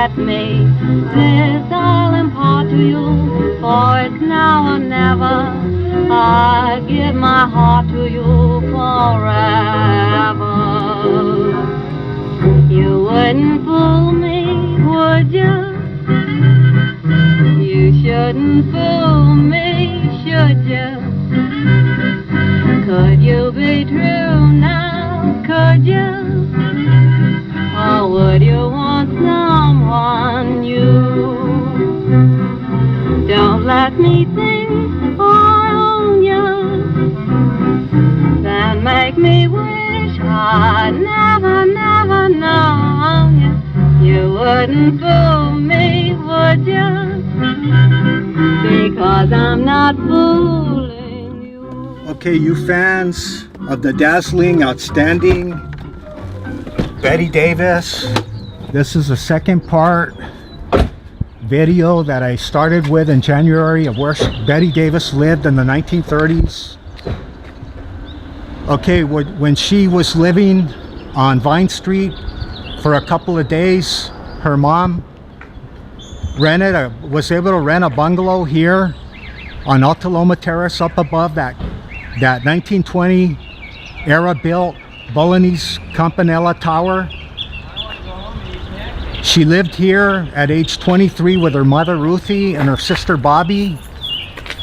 let me. This I'll impart to you, for it's now or never. I give my heart to you forever. You wouldn't fool me, would you? You shouldn't fool me, should you? Could you be true now, could you? Or would you want someone new? Don't let me think I own you, then make me wish I'd never, never known you. You wouldn't fool me, would you? Because I'm not fooling you. Okay, you fans of the dazzling, outstanding Bette Davis, this is the second part video that I started with in January of where Bette Davis lived in the 1930s. Okay, when she was living on Vine Street for a couple of days, her mom was able to rent a bungalow here on Alta Loma Terrace up above that 1920 era built Bolognese Campanella Tower. She lived here at age 23 with her mother Ruthie and her sister Bobby.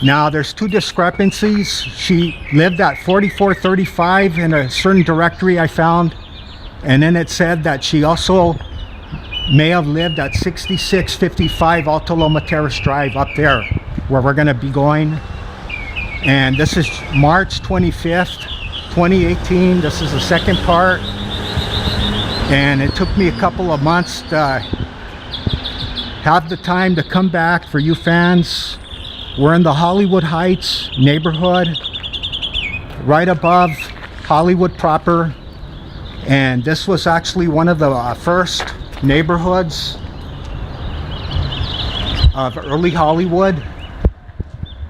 Now there's two discrepancies. She lived at 4435 in a certain directory I found, and then it said that she also may have lived at 6655 Alta Loma Terrace Drive up there where we're going to be going. And this is March 25th 2018. This is the second part, and it took me a couple of months to have the time to come back for you fans. We're in the Hollywood Heights neighborhood, right above Hollywood proper, and this was actually one of the first neighborhoods of early Hollywood.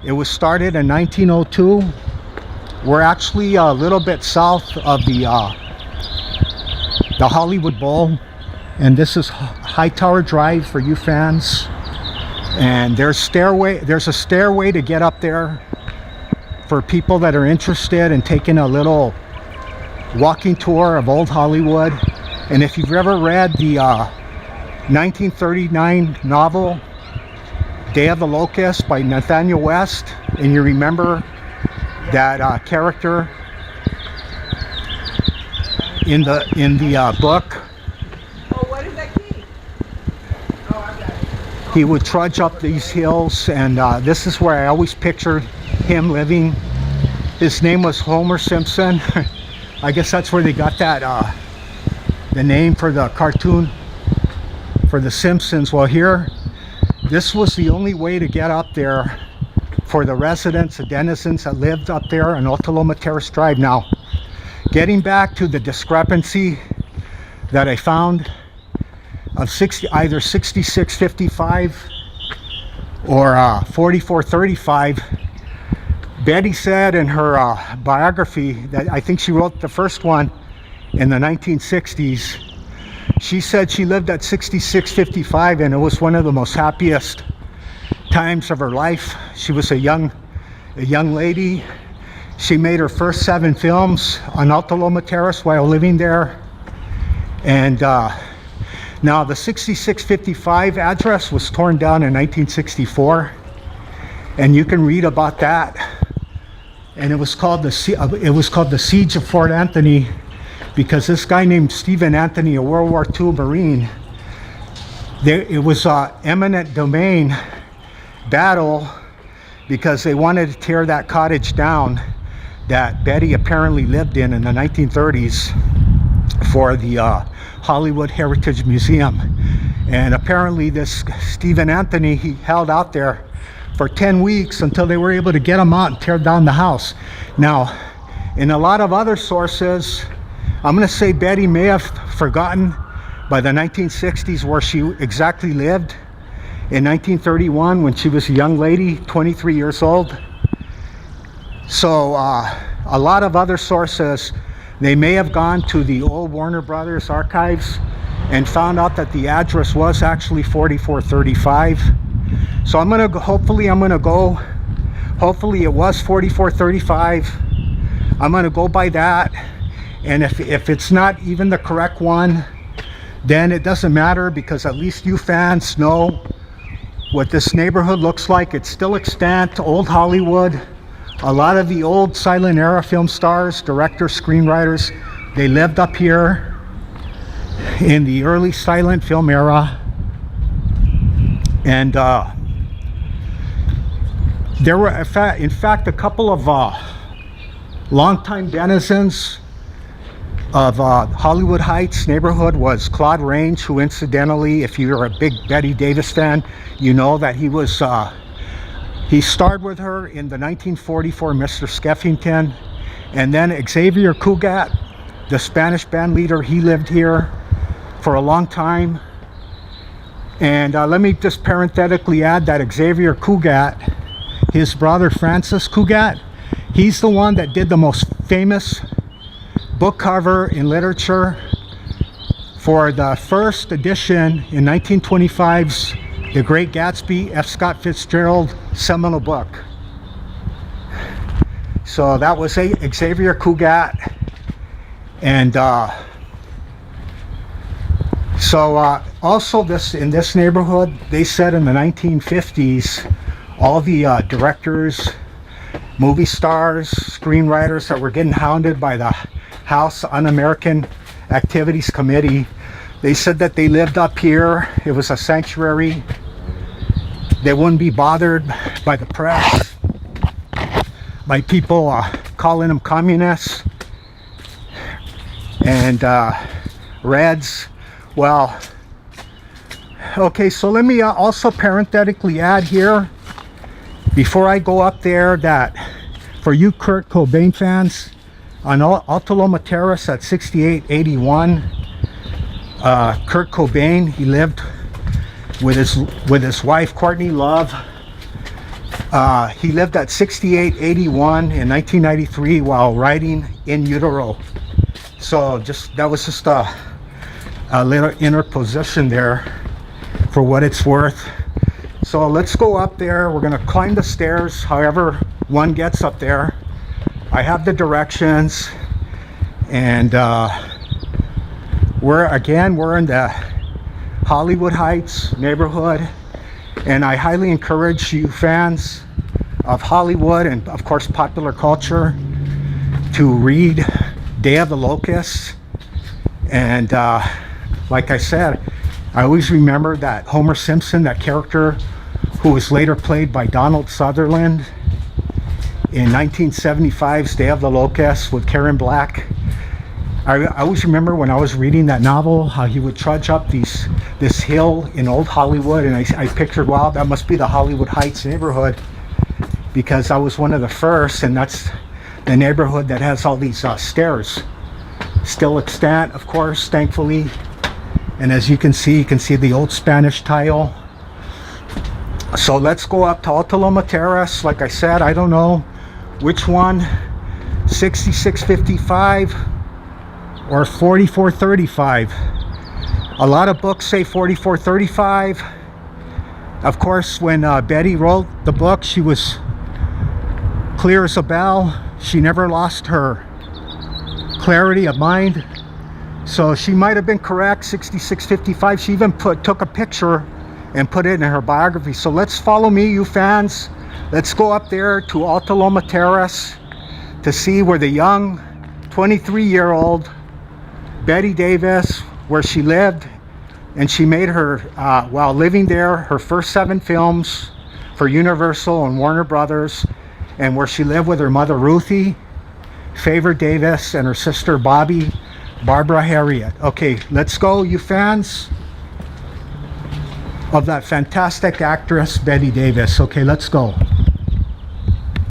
It was started in 1902. We're actually a little bit south of the Hollywood Bowl, and this is Hightower Drive for you fans. And there's a stairway to get up there for people that are interested in taking a little walking tour of old Hollywood. And if you've ever read the 1939 novel Day of the Locust by Nathaniel West, and you remember that character in the book, what is that key? Oh, I got it. he would trudge up these hills, and this is where I always pictured him living. His name was Homer Simpson. I guess that's where they got that the name for the cartoon for the Simpsons. Well, here, this was the only way to get up there for the residents, the denizens that lived up there on Alta Loma Terrace Drive. Now, getting back to the discrepancy that I found of either 6655 or 4435, Bette said in her biography that I think she wrote the first one in the 1960s. She said she lived at 6655, and it was one of the most happiest times of her life. She was a young lady. She made her first 7 films on Alta Loma Terrace while living there. And now the 6655 address was torn down in 1964, and you can read about that. And it was called the Siege of Fort Anthony, because this guy named Stephen Anthony, a World War II Marine, it was an eminent domain battle because they wanted to tear that cottage down that Bette apparently lived in the 1930s for the Hollywood Heritage Museum. And apparently this Stephen Anthony, he held out there for 10 weeks until they were able to get him out and tear down the house. Now, in a lot of other sources, I'm going to say Bette may have forgotten by the 1960s where she exactly lived in 1931 when she was a young lady, 23 years old. So a lot of other sources, they may have gone to the old Warner Brothers archives and found out that the address was actually 4435. So I'm gonna go, hopefully it was 4435. I'm gonna go by that, and if it's not even the correct one, then it doesn't matter, because at least you fans know what this neighborhood looks like. It's still extant, old Hollywood. A lot of the old silent era film stars, directors, screenwriters, they lived up here in the early silent film era. And there were in fact a couple of longtime denizens of Hollywood Heights neighborhood was Claude Rains, who incidentally, if you're a big Bette Davis fan, you know that he was he starred with her in the 1944 Mr. Skeffington. And then Xavier Cugat, the Spanish band leader, he lived here for a long time. And let me just parenthetically add that Xavier Cugat, his brother Francis Cugat, he's the one that did the most famous book cover in literature for the first edition in 1925's The Great Gatsby, F. Scott Fitzgerald seminal book. So that was Xavier Cugat. And also in this neighborhood, they said in the 1950s, all the directors, movie stars, screenwriters that were getting hounded by the House Un-American Activities Committee, they said that they lived up here. It was a sanctuary. They wouldn't be bothered by the press, by people calling them communists and Reds. Well, okay, so let me also parenthetically add here, before I go up there, that for you Kurt Cobain fans, on Alta Loma Terrace at 6881, Kurt Cobain, he lived with his wife Courtney Love. He lived at 6881 in 1993 while riding in utero. So that was just a little interposition there for what it's worth. So let's go up there. We're gonna climb the stairs, however one gets up there. I have the directions, and we're in the Hollywood Heights neighborhood, and I highly encourage you fans of Hollywood and of course popular culture to read Day of the Locusts. And like I said, I always remember that Homer Simpson, that character who was later played by Donald Sutherland in 1975's Day of the Locusts with Karen Black. I always remember when I was reading that novel how he would trudge up this hill in old Hollywood, and I pictured, wow, that must be the Hollywood Heights neighborhood, because I was one of the first, and that's the neighborhood that has all these stairs. Still extant, of course, thankfully. And as you can see the old Spanish tile. So let's go up to Alta Loma Terrace. Like I said, I don't know which one, 6655 or 4435. A lot of books say 4435. Of course, when Bette wrote the book, she was clear as a bell. She never lost her clarity of mind. So she might have been correct, 6655. She even took a picture and put it in her biography. So let's follow me, you fans. Let's go up there to Alta Loma Terrace to see where the young 23-year-old Bette Davis, where she lived, and she made her, while living there, her first 7 films for Universal and Warner Brothers, and where she lived with her mother Ruthie, Favor Davis, and her sister Barbara Harriet. Okay, let's go, you fans of that fantastic actress Bette Davis. Okay, let's go.